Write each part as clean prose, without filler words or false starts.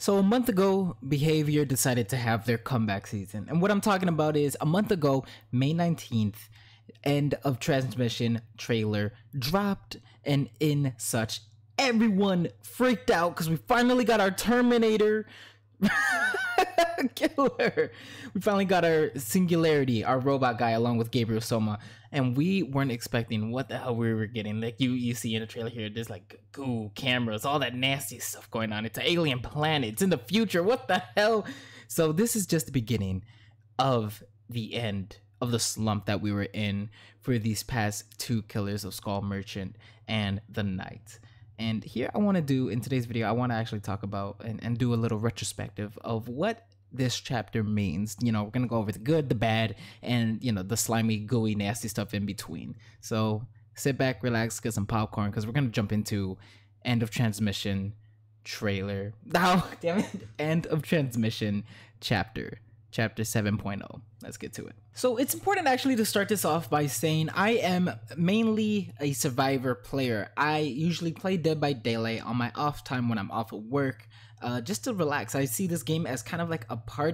So a month ago, Behavior decided to have their comeback season. And what I'm talking about is a month ago, May 19th, end of transmission trailer dropped, and in such, everyone freaked out because we finally got our Terminator killer. We finally got our Singularity, our robot guy, along with Gabriel Soma, and we weren't expecting what the hell we were getting. Like you see in the trailer here, there's like goo cameras, all that nasty stuff going on. It's an alien planet. It's in the future. What the hell? So this is just the beginning of the end of the slump that we were in for these past two killers of Skull Merchant and the Knight. And here I want to do, in today's video, I want to actually talk about and do a little retrospective of what this chapter means. You know, we're going to go over the good, the bad, and, you know, the slimy, gooey, nasty stuff in between. So sit back, relax, get some popcorn, because we're going to jump into end of transmission trailer. Oh, damn it. End of transmission chapter 7.0. Let's get to it. So it's important actually to start this off by saying I am mainly a survivor player. I usually play Dead by Daylight on my off time when I'm off of work, just to relax. I see this game as kind of like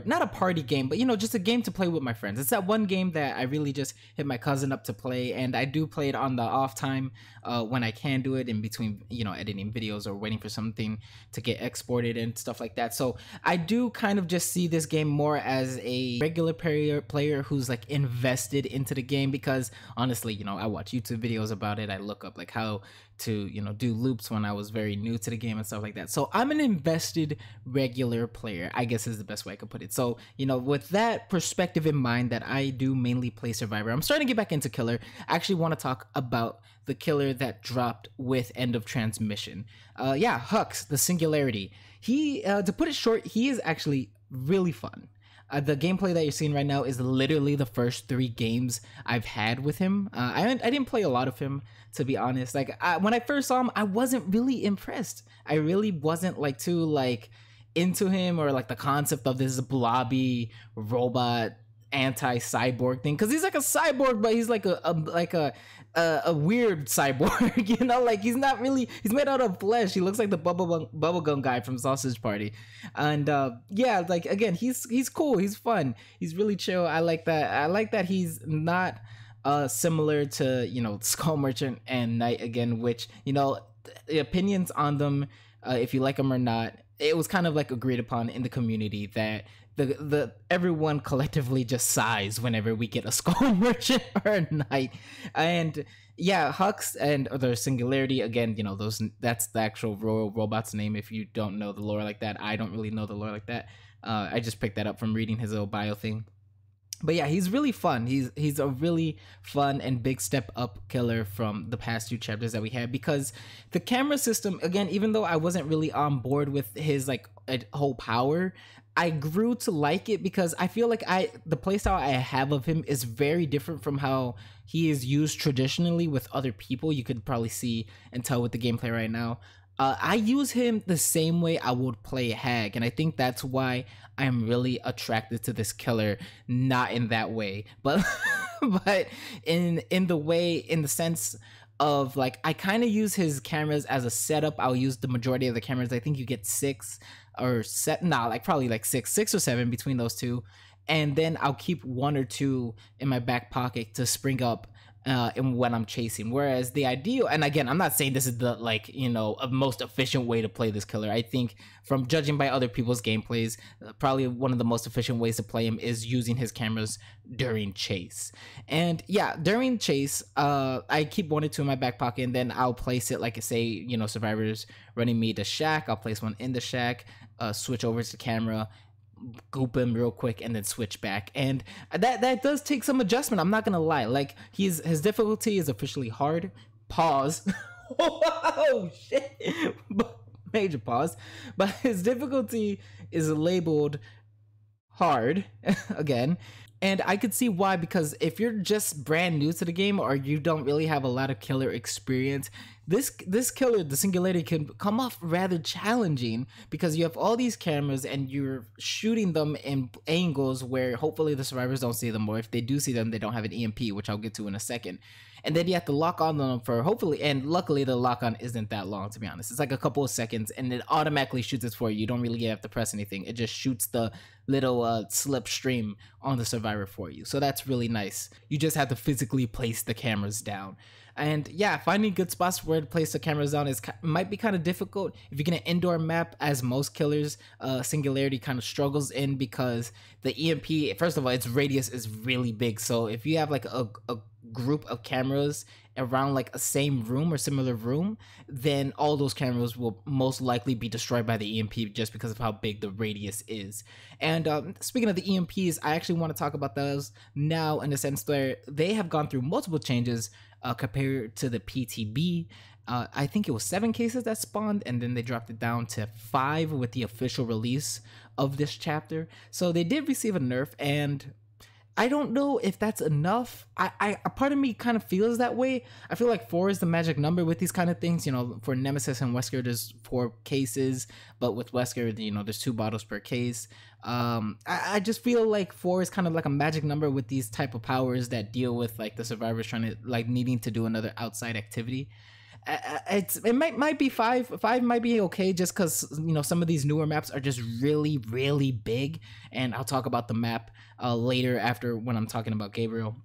not a party game, but you know, just a game to play with my friends. It's that one game that I really just hit my cousin up to play, and I do play it on the off time when I can do it in between, you know, editing videos or waiting for something to get exported and stuff like that. So I do kind of just see this game more as a regular player who's like invested into the game, because honestly, you know, I watch YouTube videos about it. I look up like how to, you know, do loops when I was very new to the game and stuff like that. So I'm an invested regular player, I guess is the best way I could put it. So, you know, with that perspective in mind, that I do mainly play survivor, I'm starting to get back into killer. I actually want to talk about the killer that dropped with end of transmission. Yeah, Hux, the Singularity. He, to put it short, he is actually really fun. The gameplay that you're seeing right now is literally the first 3 games I've had with him. I didn't play a lot of him, to be honest. Like when I first saw him, I wasn't really impressed. I really wasn't like too like into him, or like the concept of this blobby robot anti-cyborg thing, because he's like a cyborg, but he's like a weird cyborg, you know, like he's not really, he's made out of flesh. He looks like the bubblegum guy from Sausage Party. And yeah, like again, he's cool, he's fun, he's really chill. I like that he's not similar to, you know, Skull Merchant and Knight again, which, you know, the opinions on them, if you like them or not, it was kind of like agreed upon in the community that the everyone collectively just sighs whenever we get a Skull Merchant or a Knight. And yeah, Hux and the Singularity, again, you know, that's the actual royal robot's name. If you don't know the lore like that, I don't really know the lore like that. I just picked that up from reading his little bio thing. But yeah, he's really fun. He's a really fun and big step up killer from the past 2 chapters that we had, because the camera system, again, even though I wasn't really on board with his like whole power, I grew to like it, because I feel like the playstyle I have of him is very different from how he is used traditionally with other people. You could probably see and tell with the gameplay right now. I use him the same way I would play Hag, and I think that's why I'm really attracted to this killer. Not in that way, but but in the sense of like, I kind of use his cameras as a setup. I'll use the majority of the cameras. I think you get 6 or 7, like probably like 6 or 7 between those 2, and then I'll keep 1 or 2 in my back pocket to spring up and when I'm chasing. Whereas the ideal, and again, I'm not saying this is the, like, you know, a most efficient way to play this killer. I think from judging by other people's gameplays, probably one of the most efficient ways to play him is using his cameras during chase. And yeah, during chase, I keep 1 or 2 in my back pocket, and then I'll place it, like, say, you know, survivors running me to shack, I'll place one in the shack, switch over to the camera, goop him real quick, and then switch back. And that does take some adjustment, I'm not gonna lie. Like, his difficulty is officially hard. Pause. Oh shit. Major pause. But his difficulty is labeled hard again, and I could see why, because if you're just brand new to the game, or you don't really have a lot of killer experience, This killer, the Singularity, can come off rather challenging because you have all these cameras and you're shooting them in angles where hopefully the survivors don't see them, or if they do see them, they don't have an EMP, which I'll get to in a second. And then you have to lock on them for hopefully, and luckily the lock on isn't that long, to be honest. It's like a couple of seconds and it automatically shoots it for you. You don't really have to press anything. It just shoots the little slip stream on the survivor for you. So that's really nice. You just have to physically place the cameras down. And yeah, finding good spots where to place the cameras down might be kind of difficult. If you're gonna indoor map, as most killers, Singularity kind of struggles in because the EMP, first of all, its radius is really big. So if you have like a group of cameras around like a same room or similar room, then all those cameras will most likely be destroyed by the EMP just because of how big the radius is. And speaking of the EMPs, I actually want to talk about those now in the sense where they have gone through multiple changes compared to the PTB. I think it was 7 cases that spawned, and then they dropped it down to 5 with the official release of this chapter. So they did receive a nerf, and I don't know if that's enough. A part of me kind of feels that way. I feel like 4 is the magic number with these kind of things. You know, for Nemesis and Wesker, there's 4 cases, but with Wesker, you know, there's 2 bottles per case. I just feel like 4 is kind of like a magic number with these type of powers that deal with like the survivors trying to like needing to do another outside activity. It might be 5. 5 might be okay just because, you know, some of these newer maps are just really big, and I'll talk about the map later after when I'm talking about Gabriel.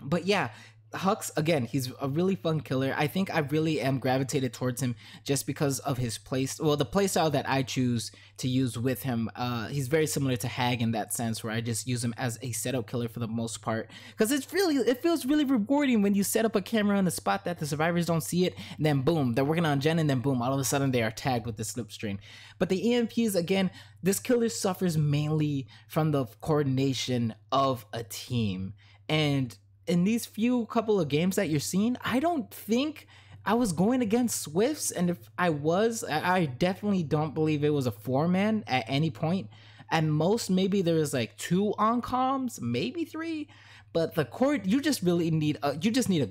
But yeah, Hux, again, he's a really fun killer. I think I really am gravitated towards him just because of his the playstyle that I choose to use with him. He's very similar to Hag in that sense, where I just use him as a setup killer for the most part, because it feels really rewarding when you set up a camera in a spot that the survivors don't see it, and then boom, they're working on Jen, and then boom, all of a sudden they are tagged with the slipstream. But the EMPs, again, this killer suffers mainly from the coordination of a team. And in these couple of games that you're seeing, I don't think I was going against Swifts, and if I was, I definitely don't believe it was a 4-man at any point. At most, maybe there was like 2 on comms, maybe 3, but you just really need a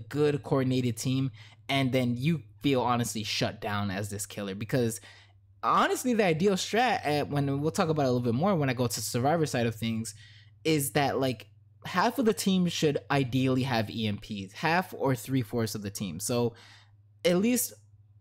good coordinated team, and then you feel honestly shut down as this killer. Because honestly, the ideal strat, when we'll talk about it a little bit more when I go to the survivor side of things, is that like half of the team should ideally have EMPs, half or 3/4 of the team. So at least,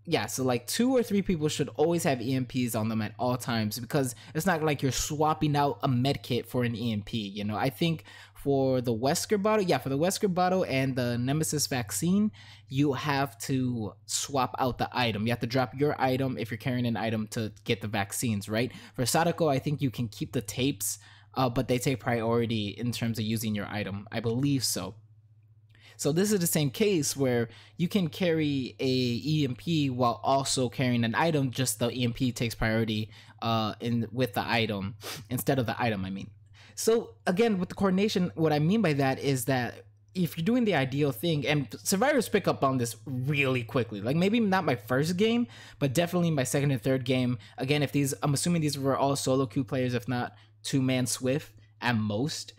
yeah, so like 2 or 3 people should always have EMPs on them at all times, because it's not like you're swapping out a med kit for an EMP. You know, I think for the Wesker bottle and the Nemesis vaccine, you have to swap out the item. You have to drop your item if you're carrying an item to get the vaccines, right? For Sadako, I think you can keep the tapes, but they take priority in terms of using your item. I believe so. So this is the same case where you can carry a EMP while also carrying an item, just the EMP takes priority with the item instead of the item, I mean. So again, with the coordination, what I mean by that is that if you're doing the ideal thing, and survivors pick up on this really quickly, like maybe not my first game, but definitely my second and third game. Again, I'm assuming these were all solo queue players, if not 2-man Swift at most,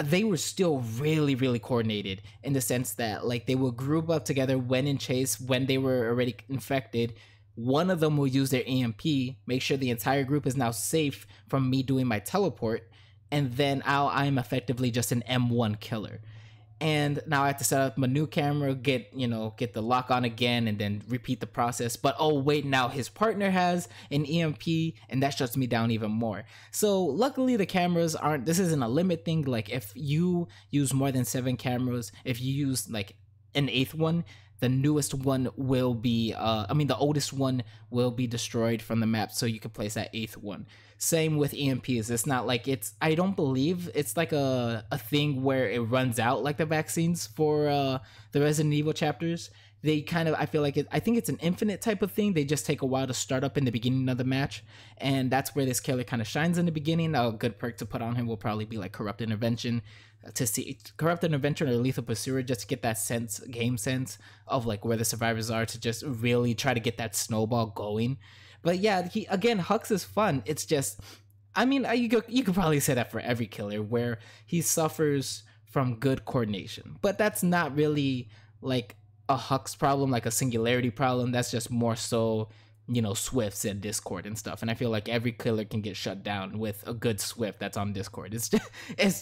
they were still really coordinated in the sense that like they will group up together when in chase, when they were already infected. One of them will use their EMP, make sure the entire group is now safe from me doing my teleport, and then I'm effectively just an M1 killer. And now I have to set up my new camera, get the lock on again, and then repeat the process. But oh wait, now his partner has an EMP, and that shuts me down even more. So luckily the cameras this isn't a limit thing. Like if you use more than 7 cameras, if you use like an 8th one, the newest one will be, the oldest one will be destroyed from the map, so you can place that 8th one. Same with EMPs. It's not like I don't believe it's like a thing where it runs out like the vaccines for the Resident Evil chapters. They kind of, I think it's an infinite type of thing. They just take a while to start up in the beginning of the match, and that's where this killer kind of shines in the beginning. A good perk to put on him will probably be like Corrupt Intervention, to see Corrupt Intervention or Lethal Pursuer, just to get that game sense of like where the survivors are, to just really try to get that snowball going. But yeah, Hux is fun. It's just, you could probably say that for every killer, where he suffers from good coordination, but that's not really like a Hux problem, like a singularity problem. That's just more so, Swifts and Discord and stuff. And I feel like every killer can get shut down with a good Swift that's on Discord. It's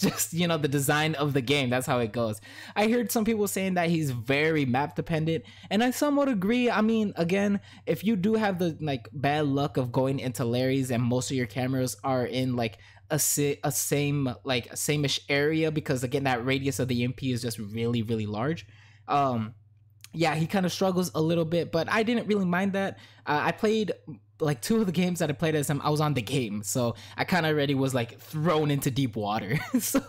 just the design of the game. That's how it goes. I heard some people saying that he's very map dependent, and I somewhat agree. I mean, again, if you do have the like bad luck of going into Larry's and most of your cameras are in like a sameish area, because again that radius of the EMP is just really really large. Yeah, he kind of struggles a little bit, but I didn't really mind that. I played like 2 of the games that I played as him. I was on the game, so I kind of already was like thrown into deep water. So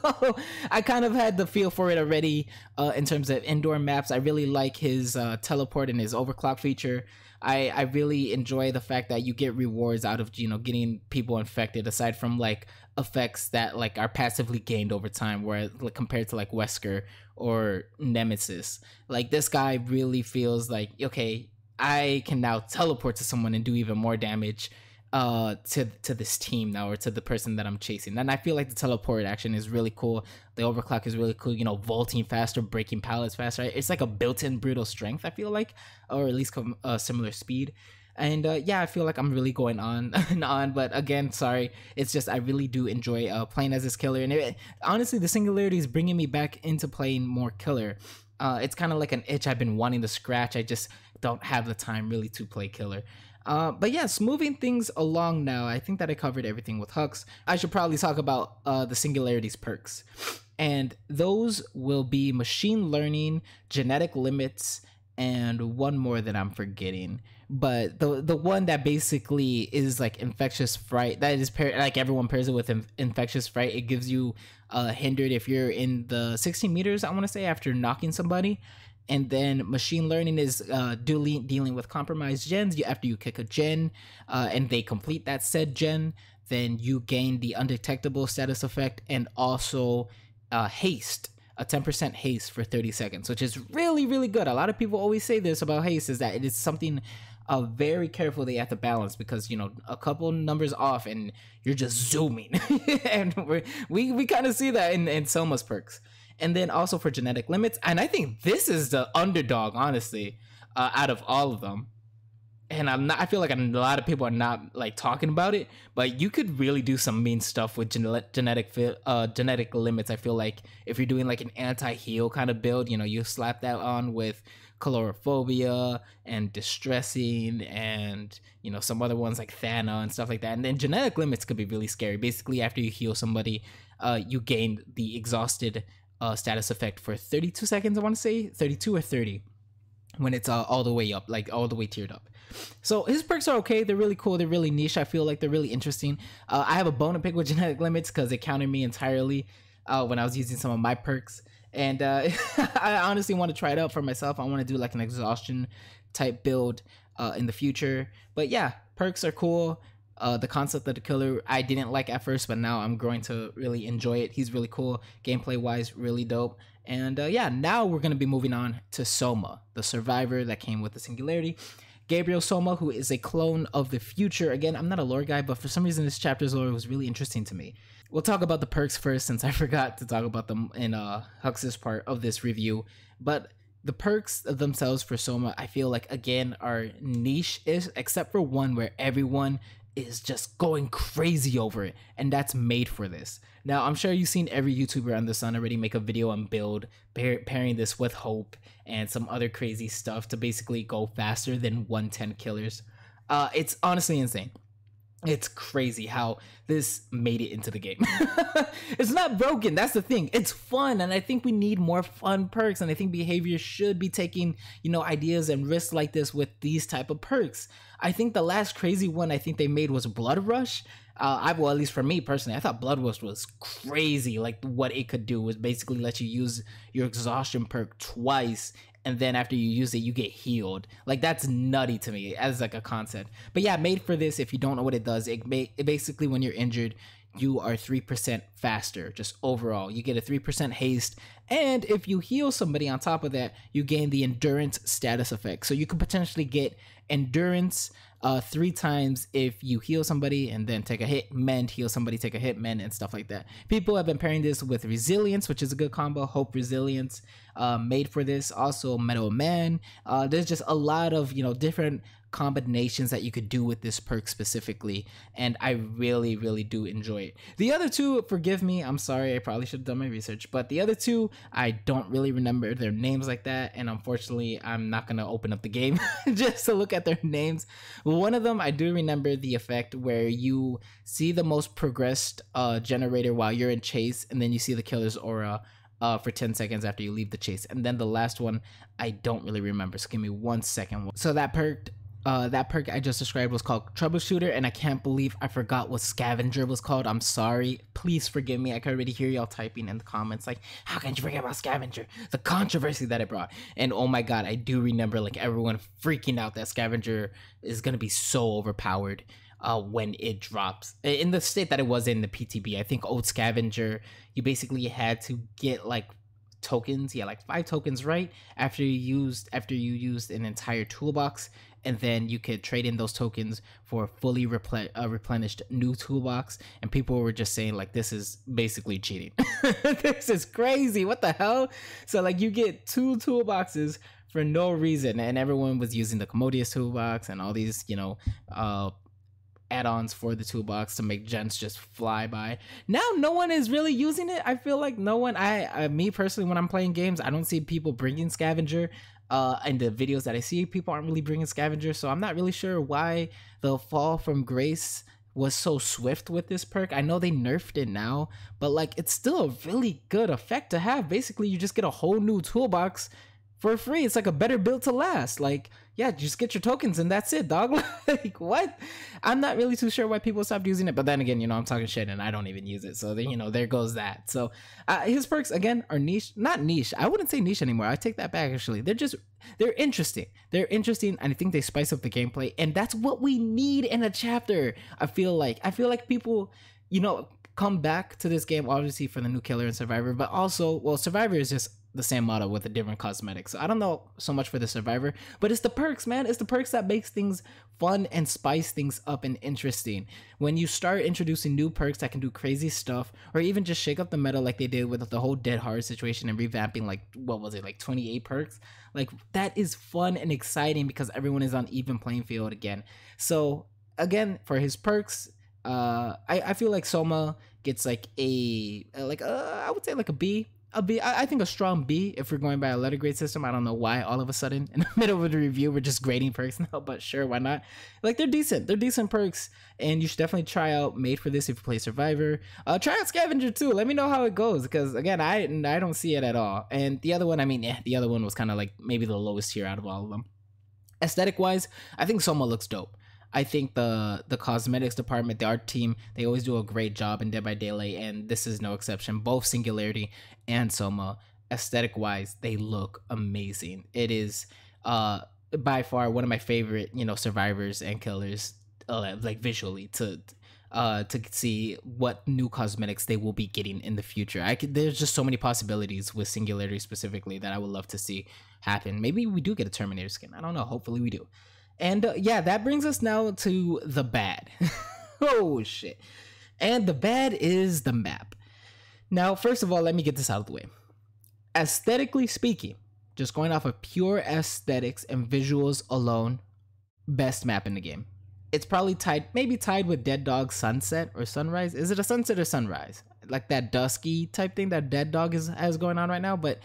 I kind of had the feel for it already. In terms of indoor maps, I really like his teleport and his overclock feature. I really enjoy the fact that you get rewards out of getting people infected, aside from like effects that like are passively gained over time, where like, compared to like Wesker or Nemesis, like this guy really feels like, okay, I can now teleport to someone and do even more damage to this team now, or to the person that I'm chasing. And I feel like the teleport action is really cool. The overclock is really cool, vaulting faster, breaking pallets faster. It's like a built-in brutal strength, I feel like, or at least similar speed. And yeah, I feel like I'm really going on and on, but again, sorry, it's just I really do enjoy playing as this killer. And honestly, the singularity is bringing me back into playing more killer. It's kind of like an itch I've been wanting to scratch. I just don't have the time really to play killer. But yes, moving things along now, I think that I covered everything with Hux. I should probably talk about the singularity's perks. And those will be machine learning, genetic limits, and one more that I'm forgetting. But the one that basically is like infectious fright, that is like everyone pairs it with infectious fright. It gives you hindered if you're in the 16 meters, I want to say, after knocking somebody. And then machine learning is dealing with compromised gens. After you kick a gen and they complete that said gen, then you gain the undetectable status effect, and also haste, a 10% haste for 30 seconds, which is really, really good. A lot of people always say this about haste, is that it is something very careful they have to balance, because a couple numbers off and you're just zooming. And we kind of see that in Soma's perks. And then also for genetic limits, and I think this is the underdog, honestly, out of all of them. And I feel like a lot of people are not like talking about it, but you could really do some mean stuff with genetic limits. I feel like if you're doing like an anti-heal kind of build, you slap that on with calorophobia and distressing, and some other ones like Thana and stuff like that. And then genetic limits could be really scary. Basically, after you heal somebody, you gain the exhausted status effect for 32 seconds. I want to say 32 or 30 when it's all the way up, like all the way tiered up. So his perks are okay. They're really cool. They're really niche. I feel like they're really interesting. I have a bone to pick with genetic limits because it countered me entirely when I was using some of my perks. And I honestly want to try it out for myself. I want to do like an exhaustion type build in the future. But yeah, perks are cool. The concept of the killer I didn't like at first, but now I'm growing to really enjoy it. He's really cool. Gameplay wise, really dope. And yeah, now we're going to be moving on to Soma, the survivor that came with the singularity. Gabriel Soma, who is a clone of the future. Again, I'm not a lore guy, but for some reason this chapter's lore was really interesting to me. We'll talk about the perks first, since I forgot to talk about them in Hux's part of this review. But the perks themselves for Soma, I feel like, again, are niche-ish, except for one where everyone is just going crazy over it, and that's made for this. Now, I'm sure you've seen every YouTuber on the sun already make a video on build, pairing this with Hope and some other crazy stuff to basically go faster than 110 killers. It's honestly insane. It's crazy how this made it into the game. It's not broken, that's the thing. It's fun, and I think we need more fun perks, and I think behavior should be taking, ideas and risks like this with these type of perks. I think the last crazy one I think they made was Blood Rush. Well, at least for me personally, I thought Blood Rush was crazy. Like, what it could do was basically let you use your exhaustion perk twice, and then after you use it, you get healed. Like, that's nutty to me as like a concept. But yeah, made for this. If you don't know what it does, it basically, when you're injured, you are 3% faster, just overall. You get a 3% haste, and if you heal somebody on top of that, you gain the endurance status effect. So you could potentially get endurance 3 times if you heal somebody and then take a hit, mend, heal somebody, take a hit, mend, and stuff like that. People have been pairing this with resilience, which is a good combo. Hope resilience made for this. Also Metal Man. There's just a lot of, you know, different combinations that you could do with this perk specifically, and I really do enjoy it. The other two, forgive me, I'm sorry, I probably should have done my research, but the other two I don't really remember their names like that, and unfortunately I'm not gonna open up the game just to look at their names. One of them I do remember the effect where you see the most progressed generator while you're in chase, and then you see the killer's aura for 10 seconds after you leave the chase. And then the last one I don't really remember, so give me 1 second. So that perk I just described was called Troubleshooter, and I can't believe I forgot what Scavenger was called. I'm sorry. Please forgive me. I can already hear y'all typing in the comments like, how can you forget about Scavenger? The controversy that it brought. And oh my god, I do remember like everyone freaking out that Scavenger is going to be so overpowered when it drops. In the state that it was in the PTB, I think old Scavenger, you basically had to get like tokens, yeah, like 5 tokens, right? After you used an entire toolbox, and then you could trade in those tokens for a fully replenished new toolbox. And people were just saying like, this is basically cheating. This is crazy, what the hell? So like you get 2 toolboxes for no reason, and everyone was using the Commodious toolbox and all these, you know, add-ons for the toolbox to make gens just fly by. Now no one is really using it. I feel like no one, me personally, when I'm playing games, I don't see people bringing Scavenger. In the videos that I see, people aren't really bringing Scavenger, so I'm not really sure why the fall from grace was so swift with this perk. I know they nerfed it now, but like it's still a really good effect to have. Basically, you just get a whole new toolbox for free. It's like a better build to last. Like, yeah, just get your tokens and that's it, dog. Like, what? I'm not really too sure why people stopped using it, but then again, you know, I'm talking shit and I don't even use it. So, you know, there goes that. So, his perks, again, are niche. Not niche. I wouldn't say niche anymore. I take that back, actually. They're interesting. They're interesting, and I think they spice up the gameplay, and that's what we need in a chapter. I feel like people, you know, come back to this game, obviously, for the new killer and survivor, but also, well, survivor is just the same model with a different cosmetic. So I don't know so much for the survivor, but it's the perks, man. It's the perks that makes things fun and spice things up and interesting. When you start introducing new perks that can do crazy stuff, or even just shake up the meta like they did with the whole Dead Hard situation and revamping, like, what was it, like 28 perks? Like, that is fun and exciting because everyone is on even playing field again. So again, for his perks, I feel like Soma gets like I would say like a B. I think a strong B if we're going by a letter grade system. I don't know why all of a sudden in the middle of the review we're just grading perks now, but sure, why not? Like, they're decent perks, and you should definitely try out Made for this if you play Survivor. Try out Scavenger too. Let me know how it goes, because again, I don't see it at all. And the other one, I mean, the other one was kind of like maybe the lowest tier out of all of them. Aesthetic wise, I think Soma looks dope. I think the cosmetics department, the art team, they always do a great job in Dead by Daylight, and this is no exception. Both Singularity and Soma, aesthetic wise, they look amazing. It is by far one of my favorite, you know, survivors and killers, like visually, to see what new cosmetics they will be getting in the future. There's just so many possibilities with Singularity specifically that I would love to see happen. Maybe we do get a Terminator skin. I don't know. Hopefully we do. And yeah, that brings us now to the bad. Oh shit. And the bad is the map. Now, first of all, let me get this out of the way. Aesthetically speaking, just going off of pure aesthetics and visuals alone, best map in the game. It's probably maybe tied with Dead Dog Sunset or Sunrise. Is it a sunset or sunrise? Like that dusky type thing that Dead Dog has going on right now, but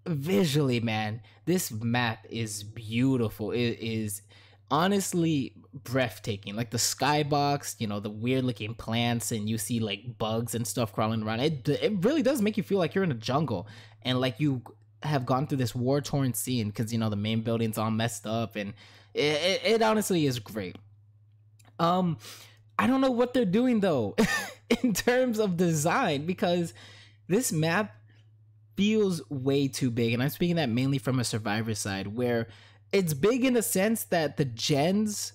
visually, man, this map is beautiful. It is honestly breathtaking. Like the skybox, you know, the weird looking plants, and you see like bugs and stuff crawling around. It really does make you feel like you're in a jungle, and like you have gone through this war-torn scene, because, you know, the main building's all messed up, and it honestly is great. I don't know what they're doing though in terms of design, because this map feels way too big, and I'm speaking that mainly from a survivor side, where it's big in the sense that the gens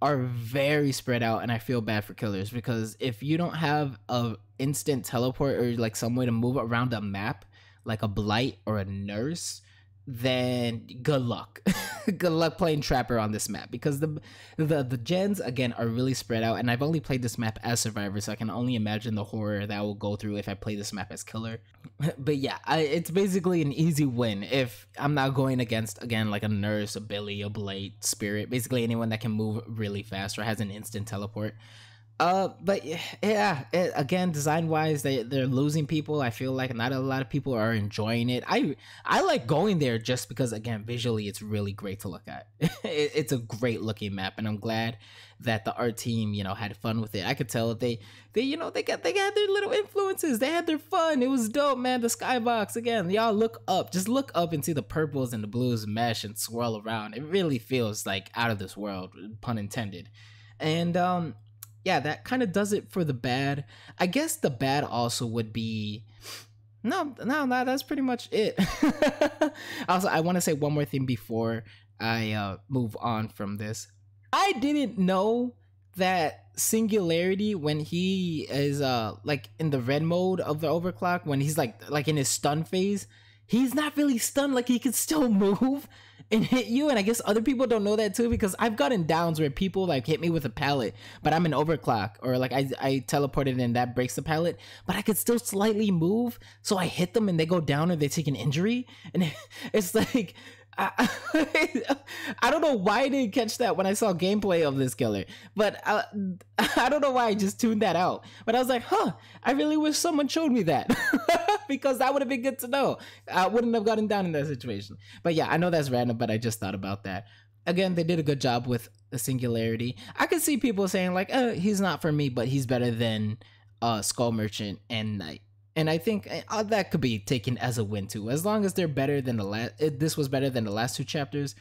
are very spread out, and I feel bad for killers, because if you don't have a instant teleport or like some way to move around a map like a blight or a nurse, then good luck. Good luck playing Trapper on this map, because the gens again are really spread out, and I've only played this map as Survivor, so I can only imagine the horror that I will go through if I play this map as Killer. But yeah, it's basically an easy win if I'm not going against, again, like a Nurse, a Billy, a Blade, Spirit, basically anyone that can move really fast or has an instant teleport. But yeah, again, design wise, they're losing people. I feel like not a lot of people are enjoying it. I like going there just because, again, visually it's really great to look at. It's a great looking map, and I'm glad that the art team, you know, had fun with it. I could tell they you know, they had their little influences. They had their fun. It was dope, man. The skybox, again, y'all look up, just look up and see the purples and the blues mesh and swirl around. It really feels like out of this world, pun intended. And yeah, that kind of does it for the bad. I guess the bad also would be no, that's pretty much it. Also, I want to say one more thing before I move on from this. I didn't know that Singularity, when he is like in the red mode of the overclock, when he's like in his stun phase, he's not really stunned. Like, he can still move and hit you. And I guess other people don't know that too, because I've gotten downs where people like hit me with a pallet, but I'm in overclock, or like I teleported and that breaks the pallet, but I could still slightly move, so I hit them and they go down or they take an injury. And it's like, I don't know why I didn't catch that when I saw gameplay of this killer, but I don't know why I just tuned that out. But I was like, huh, I really wish someone showed me that, because that would have been good to know. I wouldn't have gotten down in that situation. But yeah, I know that's random, but I just thought about that. Again, they did a good job with the Singularity. I could see people saying like, he's not for me, but he's better than Skull Merchant and Knight. And I think that could be taken as a win too. As long as they're better than the last, this was better than the last two chapters,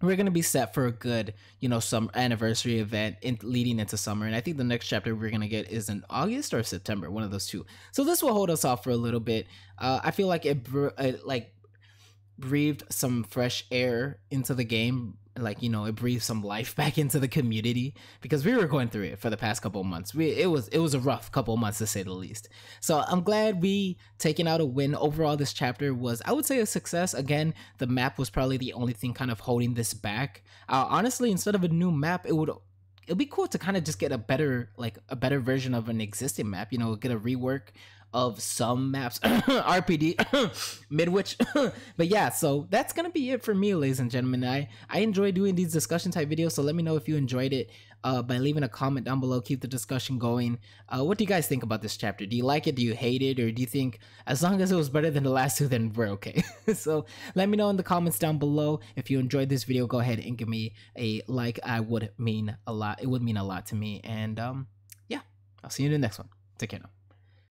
we're gonna be set for a good, you know, some anniversary event leading into summer. And I think the next chapter we're gonna get is in August or September, one of those two. So this will hold us off for a little bit. I feel like it like breathed some fresh air into the game. Like, you know, it breathed some life back into the community, because we were going through it for the past couple of months. It was a rough couple of months, to say the least. So I'm glad we taken out a win. Overall, this chapter was, I would say, a success. Again, the map was probably the only thing kind of holding this back. Honestly, instead of a new map, it'd be cool to kind of just get a better version of an existing map, you know, get a rework of some maps. RPD midwich. But yeah, so that's gonna be it for me, ladies and gentlemen. I enjoy doing these discussion type videos, so let me know if you enjoyed it by leaving a comment down below. Keep the discussion going. What do you guys think about this chapter? Do you like it? Do you hate it? Or do you think as long as it was better than the last two, then we're okay? So let me know in the comments down below. If you enjoyed this video, go ahead and give me a like. It would mean a lot to me. And yeah, I'll see you in the next one. Take care now.